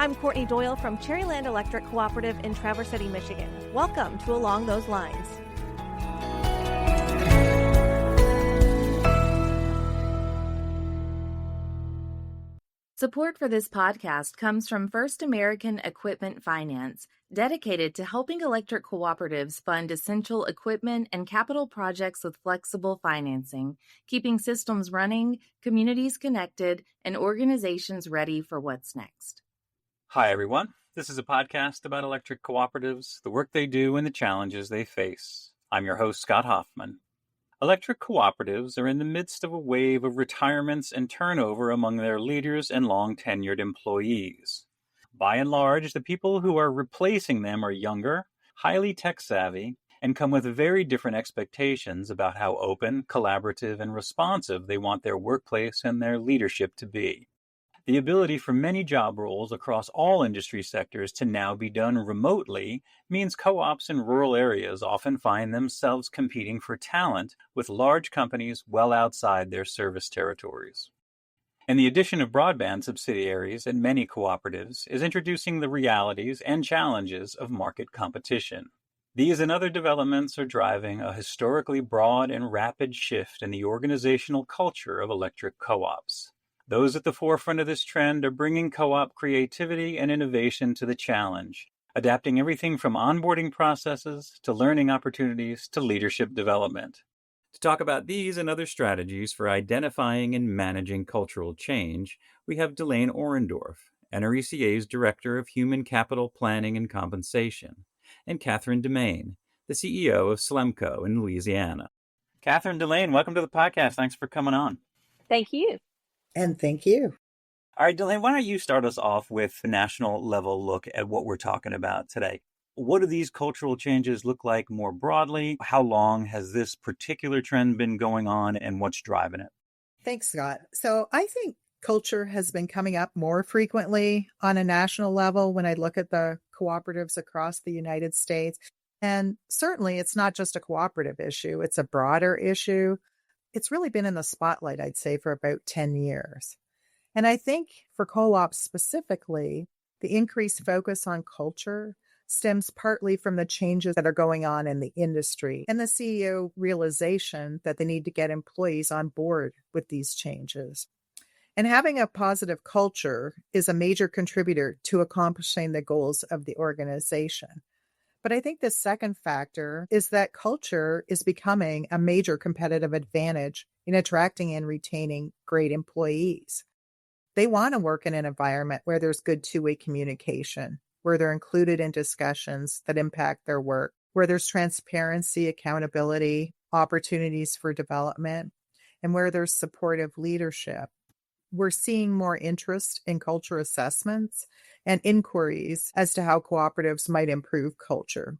I'm Courtney Doyle from Cherryland Electric Cooperative in Traverse City, Michigan. Welcome to Along Those Lines. Support for this podcast comes from First American Equipment Finance, dedicated to helping electric cooperatives fund essential equipment and capital projects with flexible financing, keeping systems running, communities connected, and organizations ready for what's next. Hi, everyone. This is a podcast about electric cooperatives, the work they do, and the challenges they face. I'm your host, Scott Hoffman. Electric cooperatives are in the midst of a wave of retirements and turnover among their leaders and long-tenured employees. By and large, the people who are replacing them are younger, highly tech-savvy, and come with very different expectations about how open, collaborative, and responsive they want their workplace and their leadership to be. The ability for many job roles across all industry sectors to now be done remotely means co-ops in rural areas often find themselves competing for talent with large companies well outside their service territories. And the addition of broadband subsidiaries in many cooperatives is introducing the realities and challenges of market competition. These and other developments are driving a historically broad and rapid shift in the organizational culture of electric co-ops. Those at the forefront of this trend are bringing co-op creativity and innovation to the challenge, adapting everything from onboarding processes to learning opportunities to leadership development. To talk about these and other strategies for identifying and managing cultural change, we have Delaine Orendorff, NRECA's Director of Human Capital Planning and Compensation, and Katherine Domingue, the CEO of SLEMCO in Louisiana. Katherine, Delaine, welcome to the podcast. Thanks for coming on. Thank you. And thank you. All right, Delaine, why don't you start us off with a national level look at what we're talking about today? What do these cultural changes look like more broadly? How long has this particular trend been going on, and what's driving it? Thanks, Scott. So I think culture has been coming up more frequently on a national level when I look at the cooperatives across the United States. And certainly it's not just a cooperative issue, it's a broader issue. It's really been in the spotlight, I'd say, for about 10 years. And I think for co-ops specifically, the increased focus on culture stems partly from the changes that are going on in the industry and the CEO realization that they need to get employees on board with these changes. And having a positive culture is a major contributor to accomplishing the goals of the organization. But I think the second factor is that culture is becoming a major competitive advantage in attracting and retaining great employees. They want to work in an environment where there's good two-way communication, where they're included in discussions that impact their work, where there's transparency, accountability, opportunities for development, and where there's supportive leadership. We're seeing more interest in culture assessments and inquiries as to how cooperatives might improve culture.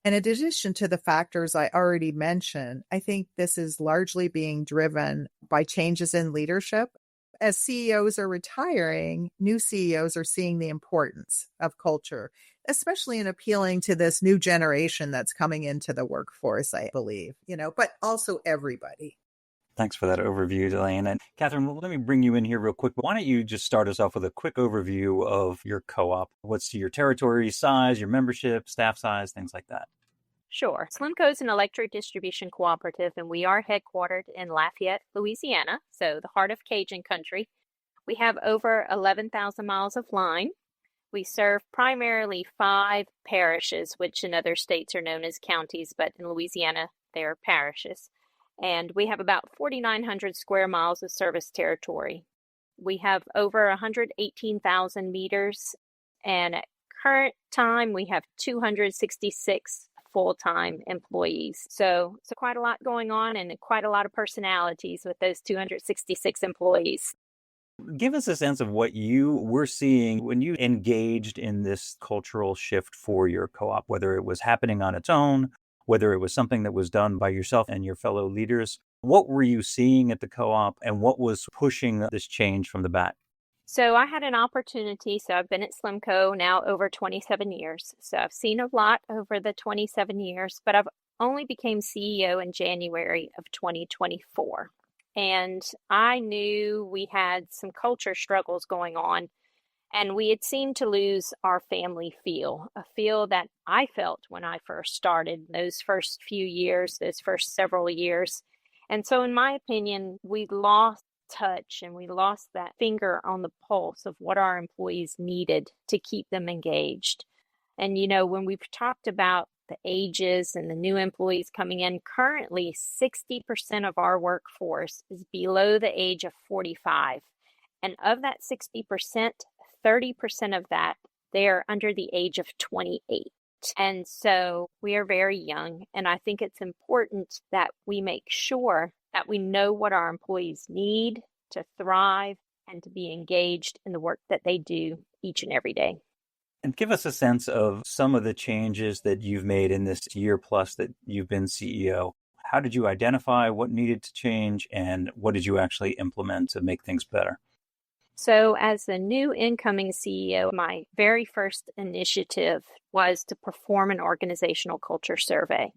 And in addition to the factors I already mentioned, I think this is largely being driven by changes in leadership. As CEOs are retiring, new CEOs are seeing the importance of culture, especially in appealing to this new generation that's coming into the workforce, I believe, but also everybody. Thanks for that overview, Delaine. And Katherine, let me bring you in here real quick. Why don't you just start us off with a quick overview of your co-op? What's your territory size, your membership, staff size, things like that? Sure. SLEMCO is an electric distribution cooperative, and we are headquartered in Lafayette, Louisiana, so the heart of Cajun country. We have over 11,000 miles of line. We serve primarily 5 parishes, which in other states are known as counties, but in Louisiana, they are parishes. And we have about 4,900 square miles of service territory. We have over 118,000 meters, and at current time, we have 266 full-time employees. So quite a lot going on and quite a lot of personalities with those 266 employees. Give us a sense of what you were seeing when you engaged in this cultural shift for your co-op, whether it was happening on its own, whether it was something that was done by yourself and your fellow leaders. What were you seeing at the co-op, and what was pushing this change from the back? So I had an opportunity. So I've been at SLEMCO now over 27 years. So I've seen a lot over the 27 years, but I've only became CEO in January of 2024. And I knew we had some culture struggles going on And we had seemed to lose our family feel, a feel that I felt when I first started those first few years, those first several years. And so, in my opinion, we lost touch and we lost that finger on the pulse of what our employees needed to keep them engaged. And, when we've talked about the ages and the new employees coming in, currently 60% of our workforce is below the age of 45. And of that 60%, 30% of that, they are under the age of 28. And so we are very young. And I think it's important that we make sure that we know what our employees need to thrive and to be engaged in the work that they do each and every day. And give us a sense of some of the changes that you've made in this year plus that you've been CEO. How did you identify what needed to change and what did you actually implement to make things better? So as the new incoming CEO, my very first initiative was to perform an organizational culture survey.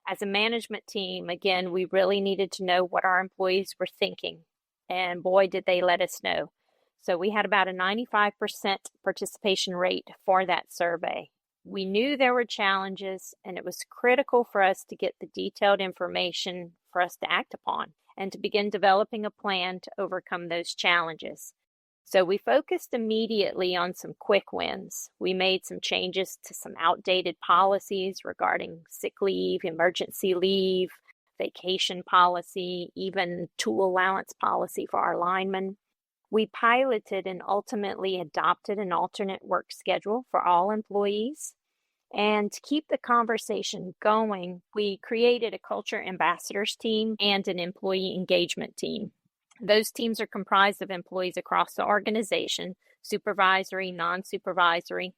As a management team, again, we really needed to know what our employees were thinking. And boy, did they let us know. So we had about a 95% participation rate for that survey. We knew there were challenges, and it was critical for us to get the detailed information for us to act upon and to begin developing a plan to overcome those challenges. So we focused immediately on some quick wins. We made some changes to some outdated policies regarding sick leave, emergency leave, vacation policy, even tool allowance policy for our linemen. We piloted and ultimately adopted an alternate work schedule for all employees. And to keep the conversation going, we created a culture ambassadors team and an employee engagement team. Those teams are comprised of employees across the organization, supervisory, non-supervisory.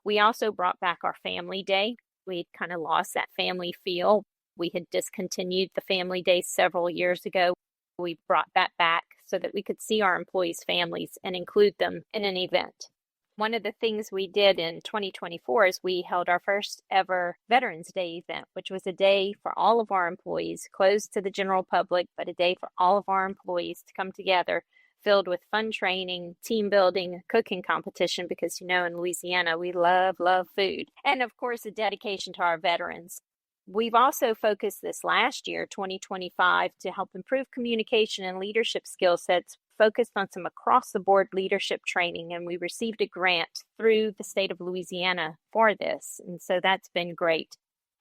We also brought back our family day. We'd kind of lost that family feel. We had discontinued the family day several years ago. We brought that back so that we could see our employees' families and include them in an event. One of the things we did in 2024 is we held our first ever Veterans Day event, which was a day for all of our employees, closed to the general public, but a day for all of our employees to come together, filled with fun training, team building, cooking competition, because, in Louisiana, we love food. And of course, a dedication to our veterans. We've also focused this last year, 2025, to help improve communication and leadership skill sets, focused on some across-the-board leadership training, and we received a grant through the state of Louisiana for this, and so that's been great.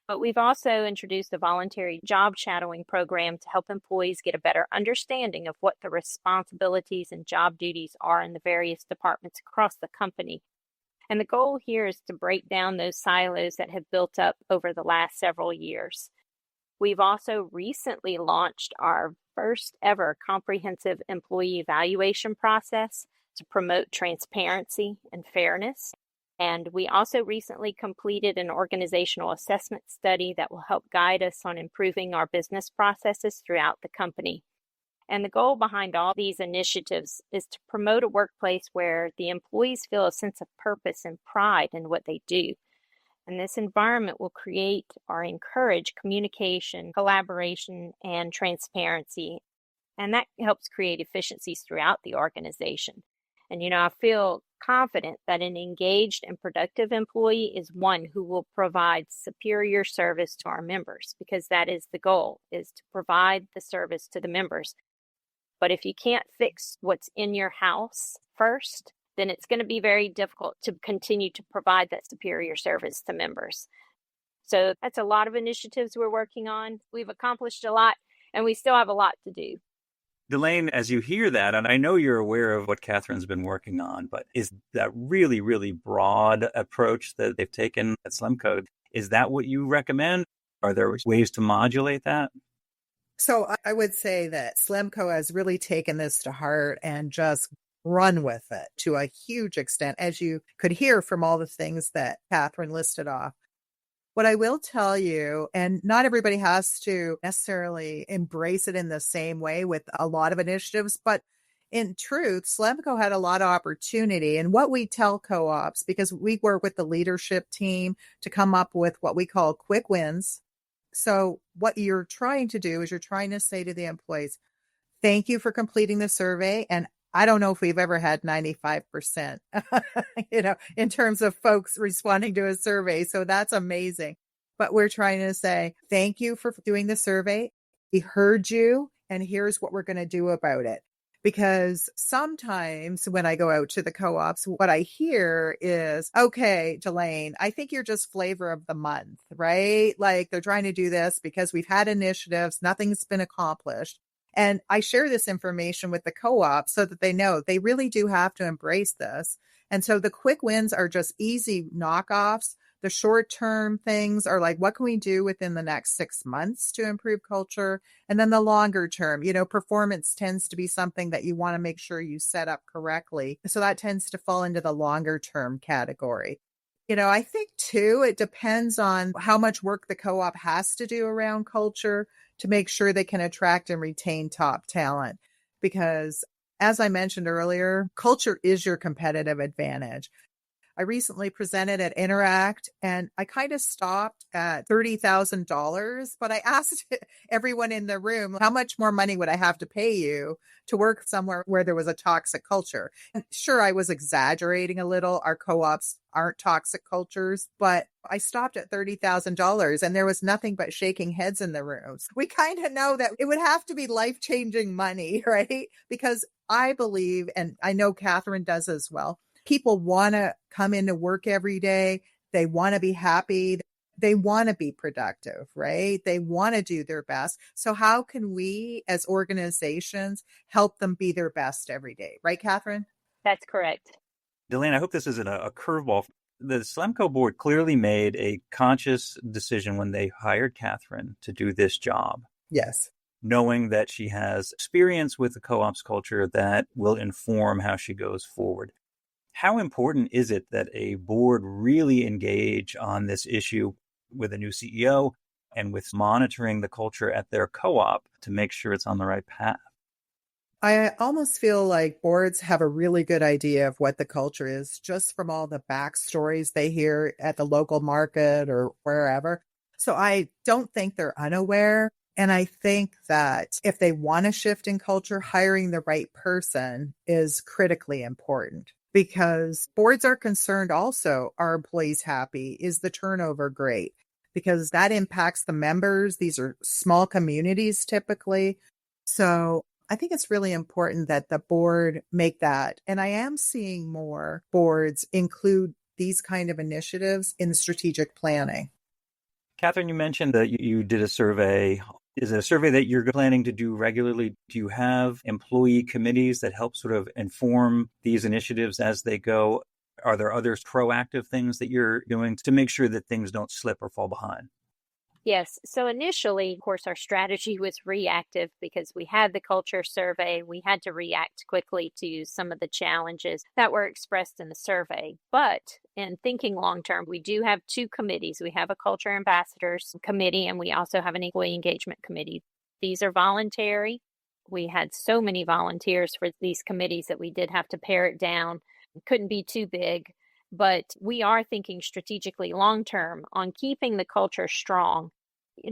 But we've also introduced a voluntary job shadowing program to help employees get a better understanding of what the responsibilities and job duties are in the various departments across the company. And the goal here is to break down those silos that have built up over the last several years. We've also recently launched our first ever comprehensive employee evaluation process to promote transparency and fairness. And we also recently completed an organizational assessment study that will help guide us on improving our business processes throughout the company. And the goal behind all these initiatives is to promote a workplace where the employees feel a sense of purpose and pride in what they do. And this environment will create or encourage communication, collaboration, and transparency. And that helps create efficiencies throughout the organization. And, I feel confident that an engaged and productive employee is one who will provide superior service to our members, because that is the goal, is to provide the service to the members. But if you can't fix what's in your house first, then it's going to be very difficult to continue to provide that superior service to members. So that's a lot of initiatives we're working on. We've accomplished a lot, and we still have a lot to do. Delaine, as you hear that, and I know you're aware of what Katherine's been working on, but is that really, really broad approach that they've taken at SLEMCO, is that what you recommend? Are there ways to modulate that? So I would say that SLEMCO has really taken this to heart and just run with it to a huge extent, as you could hear from all the things that Katherine listed off. What I will tell you, and not everybody has to necessarily embrace it in the same way with a lot of initiatives, but in truth, SLEMCO had a lot of opportunity. And what we tell co-ops, because we work with the leadership team to come up with what we call quick wins. So what you're trying to do is you're trying to say to the employees, thank you for completing the survey. And I don't know if we've ever had 95%, in terms of folks responding to a survey. So that's amazing. But we're trying to say, thank you for doing the survey. We heard you, and here's what we're going to do about it. Because sometimes when I go out to the co-ops, what I hear is, okay, Delaine, I think you're just flavor of the month, right? Like they're trying to do this because we've had initiatives, nothing's been accomplished. And I share this information with the co-op so that they know they really do have to embrace this. And so the quick wins are just easy knockoffs. The short-term things are like, what can we do within the next 6 months to improve culture? And then the longer term, performance tends to be something that you want to make sure you set up correctly. So that tends to fall into the longer term category. I think too, it depends on how much work the co-op has to do around culture to make sure they can attract and retain top talent. Because as I mentioned earlier, culture is your competitive advantage. I recently presented at Interact and I kind of stopped at $30,000, but I asked everyone in the room, how much more money would I have to pay you to work somewhere where there was a toxic culture? And sure, I was exaggerating a little. Our co-ops aren't toxic cultures, but I stopped at $30,000 and there was nothing but shaking heads in the rooms. We kind of know that it would have to be life-changing money, right? Because I believe, and I know Katherine does as well, people want to come into work every day. They want to be happy. They want to be productive, right? They want to do their best. So how can we as organizations help them be their best every day? Right, Katherine? That's correct. Delaine, I hope this isn't a curveball. The SLEMCO board clearly made a conscious decision when they hired Katherine to do this job. Yes. Knowing that she has experience with the co-ops culture that will inform how she goes forward. How important is it that a board really engage on this issue with a new CEO and with monitoring the culture at their co-op to make sure it's on the right path? I almost feel like boards have a really good idea of what the culture is just from all the backstories they hear at the local market or wherever. So I don't think they're unaware. And I think that if they want to shift in culture, hiring the right person is critically important. Because boards are concerned also, are employees happy? Is the turnover great? Because that impacts the members. These are small communities typically. So I think it's really important that the board make that. And I am seeing more boards include these kind of initiatives in strategic planning. Katherine, you mentioned that you did a survey. Is it a survey that you're planning to do regularly? Do you have employee committees that help sort of inform these initiatives as they go? Are there other proactive things that you're doing to make sure that things don't slip or fall behind? Yes. So initially, of course, our strategy was reactive because we had the culture survey. We had to react quickly to some of the challenges that were expressed in the survey. But in thinking long term, we do have two committees. We have a culture ambassadors committee, and we also have an employee engagement committee. These are voluntary. We had so many volunteers for these committees that we did have to pare it down. It couldn't be too big. But we are thinking strategically long term on keeping the culture strong.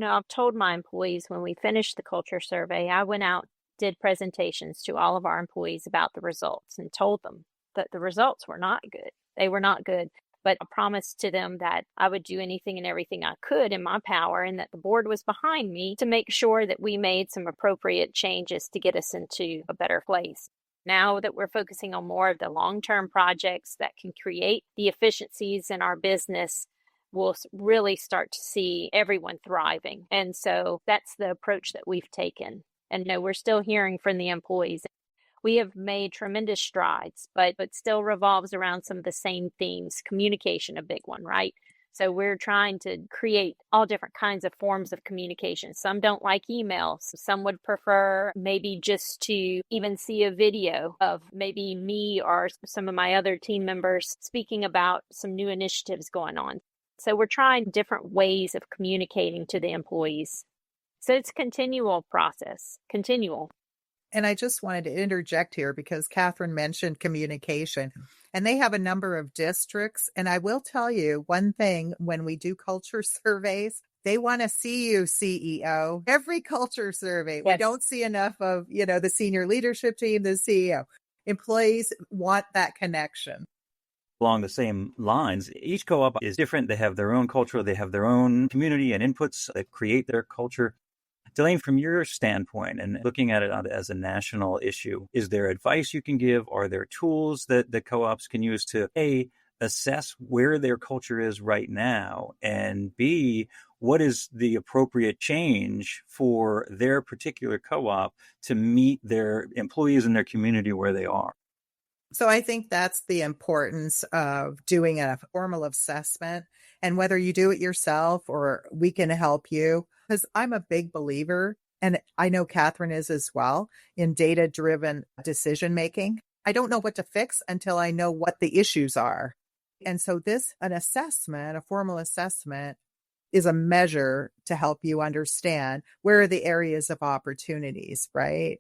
I've told my employees when we finished the culture survey, I went out, did presentations to all of our employees about the results and told them that the results were not good. They were not good. But I promised to them that I would do anything and everything I could in my power and that the board was behind me to make sure that we made some appropriate changes to get us into a better place. Now that we're focusing on more of the long-term projects that can create the efficiencies in our business, we'll really start to see everyone thriving. And so that's the approach that we've taken. And no, we're still hearing from the employees. We have made tremendous strides, but it still revolves around some of the same themes. Communication, a big one, right? So we're trying to create all different kinds of forms of communication. Some don't like emails. Some would prefer maybe just to even see a video of maybe me or some of my other team members speaking about some new initiatives going on. So we're trying different ways of communicating to the employees. So it's a continual process, continual. And I just wanted to interject here because Katherine mentioned communication and they have a number of districts. And I will tell you one thing, when we do culture surveys, they want to see you, CEO. Every culture survey, yes. We don't see enough of, the senior leadership team, the CEO. Employees want that connection. Along the same lines, each co-op is different. They have their own culture. They have their own community and inputs that create their culture. Delaine, from your standpoint and looking at it as a national issue, is there advice you can give? Are there tools that the co-ops can use to A, assess where their culture is right now, and B, what is the appropriate change for their particular co-op to meet their employees and their community where they are? So I think that's the importance of doing a formal assessment, and whether you do it yourself or we can help you, because I'm a big believer, and I know Katherine is as well, in data-driven decision making. I don't know what to fix until I know what the issues are. And so an assessment, a formal assessment, is a measure to help you understand where are the areas of opportunities, right?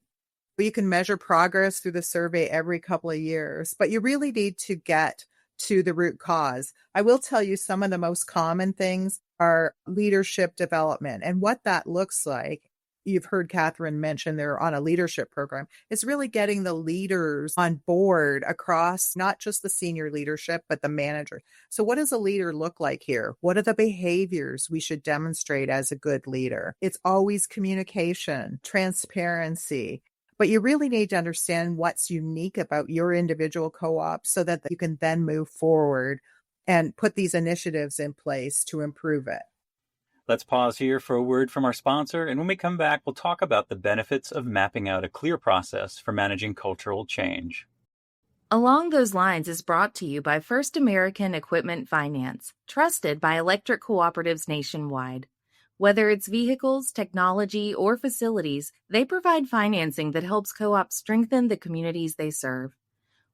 You can measure progress through the survey every couple of years, but you really need to get to the root cause. I will tell you some of the most common things are leadership development, and what that looks like. You've heard Katherine mention they're on a leadership program. It's really getting the leaders on board across not just the senior leadership, but the manager. So what does a leader look like here? What are the behaviors we should demonstrate as a good leader? It's always communication, transparency. But you really need to understand what's unique about your individual co-op so that you can then move forward and put these initiatives in place to improve it. Let's pause here for a word from our sponsor, and when we come back, we'll talk about the benefits of mapping out a clear process for managing cultural change. Along those lines is brought to you by First American Equipment Finance, trusted by electric cooperatives nationwide. Whether it's vehicles, technology, or facilities, they provide financing that helps co-ops strengthen the communities they serve.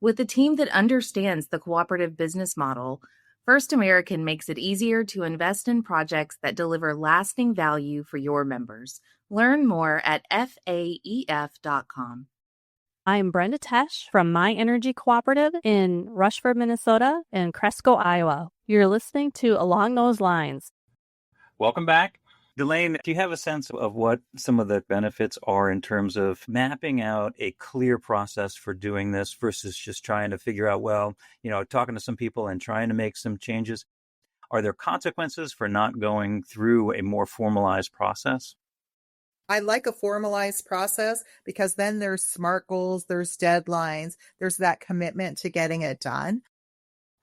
With a team that understands the cooperative business model, First American makes it easier to invest in projects that deliver lasting value for your members. Learn more at faef.com. I'm Brenda Tesh from My Energy Cooperative in Rushford, Minnesota, and Cresco, Iowa. You're listening to Along Those Lines. Welcome back. Delaine, do you have a sense of what some of the benefits are in terms of mapping out a clear process for doing this versus just trying to figure out, talking to some people and trying to make some changes? Are there consequences for not going through a more formalized process? I like a formalized process because then there's SMART goals, there's deadlines, there's that commitment to getting it done.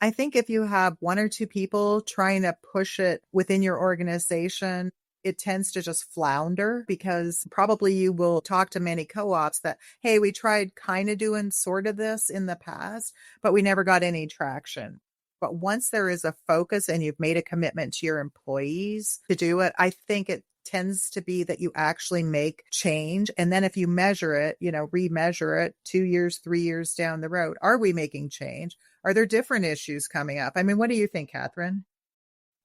I think if you have one or two people trying to push it within your organization, it tends to just flounder because probably you will talk to many co-ops that, hey, we tried kind of doing sort of this in the past, but we never got any traction. But once there is a focus and you've made a commitment to your employees to do it, I think it tends to be that you actually make change. And then if you measure it, remeasure it 2 years, 3 years down the road, are we making change? Are there different issues coming up? I mean, what do you think, Katherine?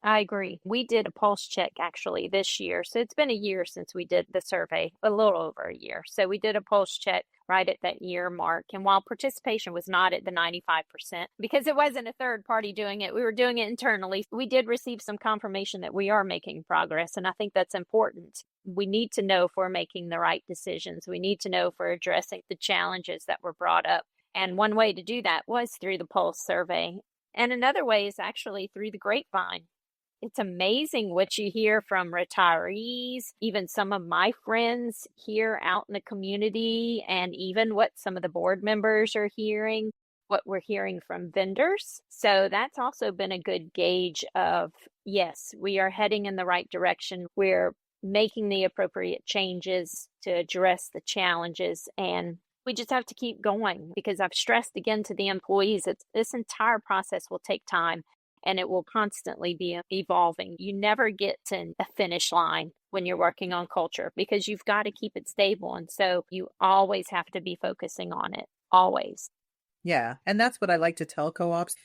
I agree. We did a pulse check actually this year. So it's been a year since we did the survey, a little over a year. So we did a pulse check right at that year mark. And while participation was not at the 95%, because it wasn't a third party doing it, we were doing it internally. We did receive some confirmation that we are making progress. And I think that's important. We need to know if we're making the right decisions. We need to know if we're addressing the challenges that were brought up. And one way to do that was through the pulse survey. And another way is actually through the grapevine. It's amazing what you hear from retirees, even some of my friends here out in the community, and even what some of the board members are hearing, what we're hearing from vendors. So that's also been a good gauge of, yes, we are heading in the right direction. We're making the appropriate changes to address the challenges, and we just have to keep going because I've stressed again to the employees that this entire process will take time. And it will constantly be evolving. You never get to a finish line when you're working on culture because you've got to keep it stable. And so you always have to be focusing on it, always. Yeah. And that's what I like to tell co-ops.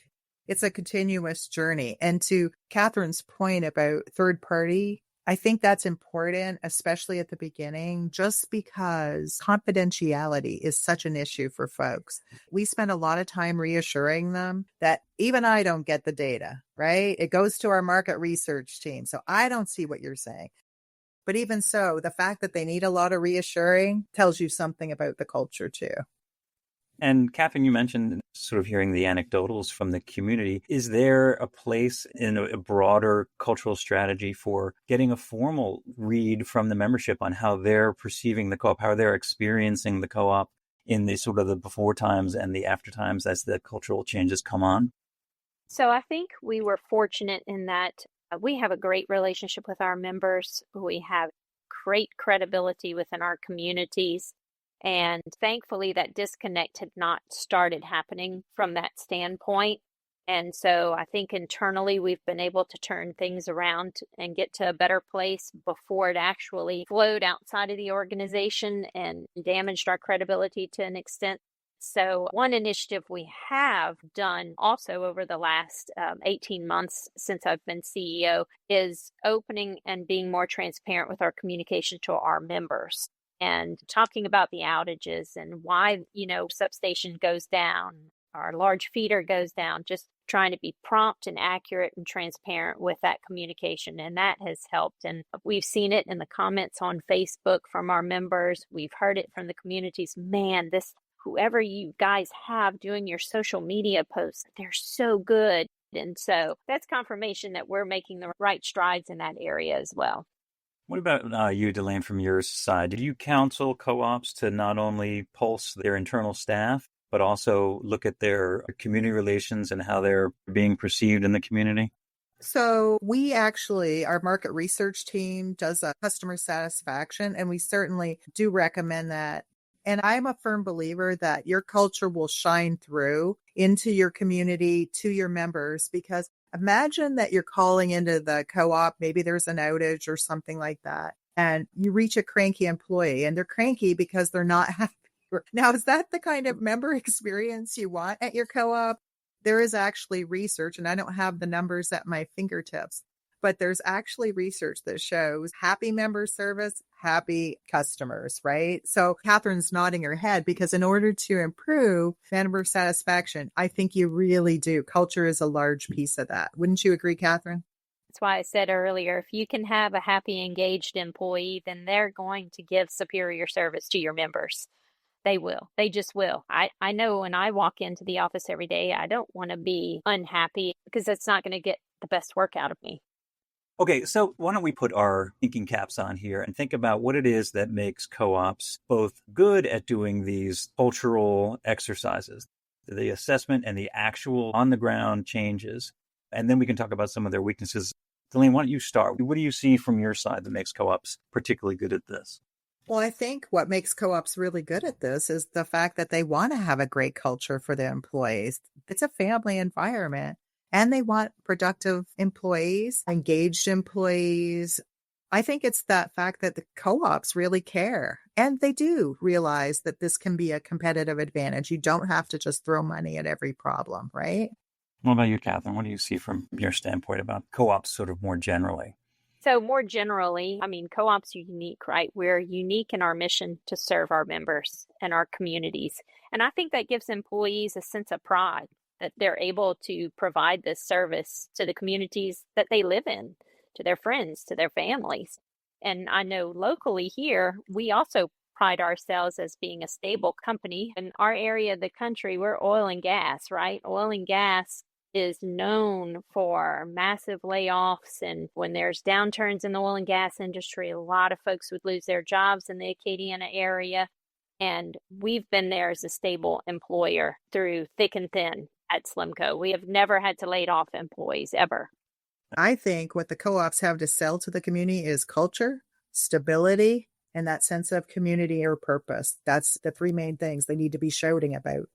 It's a continuous journey. And to Katherine's point about third party, I think that's important, especially at the beginning, just because confidentiality is such an issue for folks. We spend a lot of time reassuring them that even I don't get the data, right? It goes to our market research team. So I don't see what you're saying. But even so, the fact that they need a lot of reassuring tells you something about the culture too. And Katherine, you mentioned sort of hearing the anecdotals from the community. Is there a place in a broader cultural strategy for getting a formal read from the membership on how they're perceiving the co-op, how they're experiencing the co-op in the sort of the before times and the after times as the cultural changes come on? So I think we were fortunate in that we have a great relationship with our members. We have great credibility within our communities. And thankfully, that disconnect had not started happening from that standpoint. And so I think internally we've been able to turn things around and get to a better place before it actually flowed outside of the organization and damaged our credibility to an extent. So one initiative we have done also over the last 18 months since I've been CEO is opening and being more transparent with our communication to our members and talking about the outages and why, substation goes down, our large feeder goes down, just trying to be prompt and accurate and transparent with that communication. And that has helped. And we've seen it in the comments on Facebook from our members. We've heard it from the communities. Man, whoever you guys have doing your social media posts, they're so good. And so that's confirmation that we're making the right strides in that area as well. What about you, Delaine, from your side? Did you counsel co-ops to not only pulse their internal staff, but also look at their community relations and how they're being perceived in the community? So our market research team does a customer satisfaction, and we certainly do recommend that. And I'm a firm believer that your culture will shine through into your community, to your members, because imagine that you're calling into the co-op, maybe there's an outage or something like that, and you reach a cranky employee, and they're cranky because they're not happy. Now, is that the kind of member experience you want at your co-op? There is actually research, and I don't have the numbers at my fingertips, but there's actually research that shows happy member service, happy customers, right? So Katherine's nodding her head because in order to improve member satisfaction, I think you really do. Culture is a large piece of that. Wouldn't you agree, Katherine? That's why I said earlier, if you can have a happy, engaged employee, then they're going to give superior service to your members. They will. They just will. I know when I walk into the office every day, I don't want to be unhappy because that's not going to get the best work out of me. Okay, so why don't we put our thinking caps on here and think about what it is that makes co-ops both good at doing these cultural exercises, the assessment and the actual on-the-ground changes. And then we can talk about some of their weaknesses. Delaine, why don't you start? What do you see from your side that makes co-ops particularly good at this? Well, I think what makes co-ops really good at this is the fact that they want to have a great culture for their employees. It's a family environment. And they want productive employees, engaged employees. I think it's that fact that the co-ops really care. And they do realize that this can be a competitive advantage. You don't have to just throw money at every problem, right? What about you, Katherine? What do you see from your standpoint about co-ops sort of more generally? So more generally, co-ops are unique, right? We're unique in our mission to serve our members and our communities. And I think that gives employees a sense of pride that they're able to provide this service to the communities that they live in, to their friends, to their families. And I know locally here, we also pride ourselves as being a stable company. In our area of the country, we're oil and gas, right? Oil and gas is known for massive layoffs. And when there's downturns in the oil and gas industry, a lot of folks would lose their jobs in the Acadiana area. And we've been there as a stable employer through thick and thin. At SLEMCO, we have never had to lay off employees ever. I think what the co-ops have to sell to the community is culture, stability, and that sense of community or purpose. That's the three main things they need to be shouting about.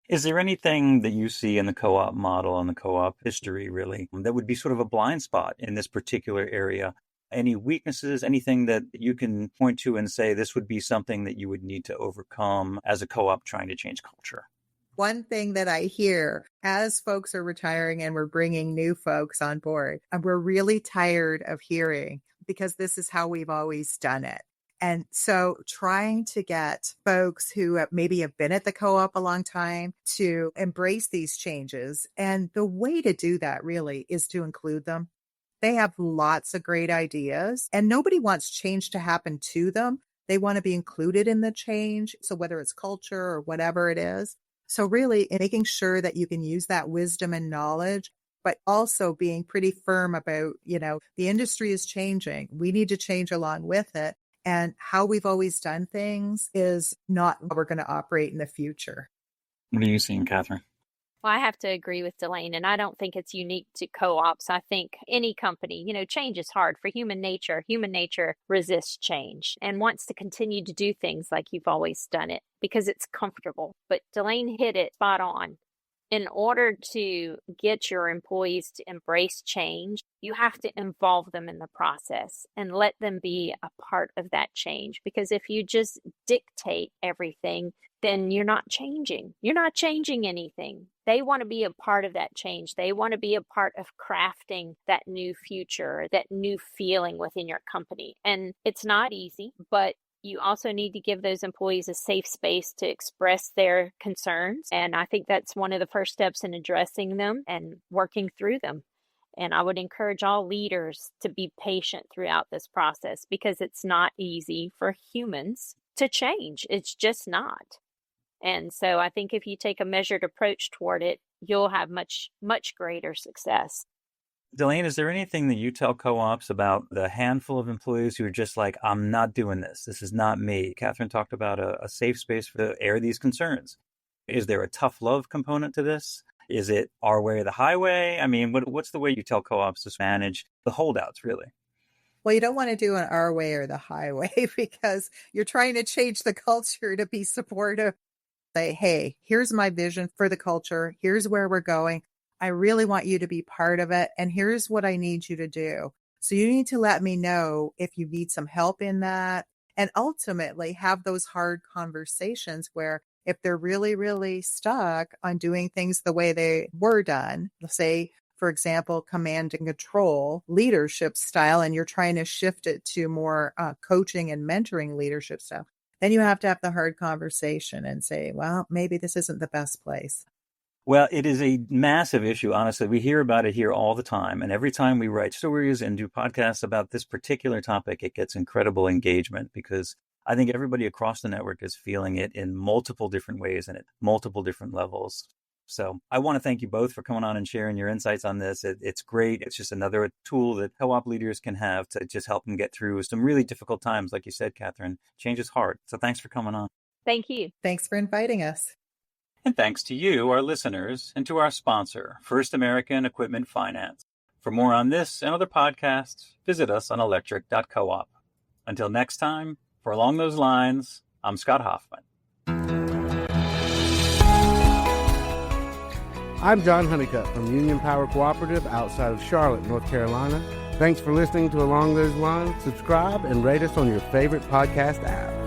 Is there anything that you see in the co-op model and the co-op history, really, that would be sort of a blind spot in this particular area? Any weaknesses, anything that you can point to and say this would be something that you would need to overcome as a co-op trying to change culture? One thing that I hear as folks are retiring and we're bringing new folks on board, and we're really tired of hearing because this is how we've always done it. And so trying to get folks who maybe have been at the co-op a long time to embrace these changes. And the way to do that really is to include them. They have lots of great ideas and nobody wants change to happen to them. They want to be included in the change. So whether it's culture or whatever it is. So really making sure that you can use that wisdom and knowledge, but also being pretty firm about, the industry is changing. We need to change along with it. And how we've always done things is not how we're going to operate in the future. What are you seeing, Katherine? Well, I have to agree with Delaine, and I don't think it's unique to co-ops. I think any company, change is hard for human nature. Human nature resists change and wants to continue to do things like you've always done it because it's comfortable. But Delaine hit it spot on. In order to get your employees to embrace change, you have to involve them in the process and let them be a part of that change. Because if you just dictate everything, then you're not changing. You're not changing anything. They want to be a part of that change. They want to be a part of crafting that new future, that new feeling within your company. And it's not easy, but you also need to give those employees a safe space to express their concerns. And I think that's one of the first steps in addressing them and working through them. And I would encourage all leaders to be patient throughout this process because it's not easy for humans to change. It's just not. And so I think if you take a measured approach toward it, you'll have much, much greater success. Delaine, is there anything that you tell co-ops about the handful of employees who are just like, I'm not doing this. This is not me. Katherine talked about a safe space to air these concerns. Is there a tough love component to this? Is it our way or the highway? I mean, what's the way you tell co-ops to manage the holdouts, really? Well, you don't want to do an our way or the highway because you're trying to change the culture to be supportive. Say, hey, here's my vision for the culture. Here's where we're going. I really want you to be part of it. And here's what I need you to do. So you need to let me know if you need some help in that. And ultimately have those hard conversations where if they're really, really stuck on doing things the way they were done, let's say, for example, command and control leadership style, and you're trying to shift it to more coaching and mentoring leadership style, then you have to have the hard conversation and say, well, maybe this isn't the best place. Well, it is a massive issue, honestly. We hear about it here all the time. And every time we write stories and do podcasts about this particular topic, it gets incredible engagement because I think everybody across the network is feeling it in multiple different ways and at multiple different levels. So I want to thank you both for coming on and sharing your insights on this. It's great. It's just another tool that co-op leaders can have to just help them get through some really difficult times. Like you said, Katherine, change is hard. So thanks for coming on. Thank you. Thanks for inviting us. And thanks to you, our listeners, and to our sponsor, First American Equipment Finance. For more on this and other podcasts, visit us on electric.coop. Until next time, for Along Those Lines, I'm Scott Hoffman. I'm John Honeycutt from Union Power Cooperative outside of Charlotte, North Carolina. Thanks for listening to Along Those Lines. Subscribe and rate us on your favorite podcast app.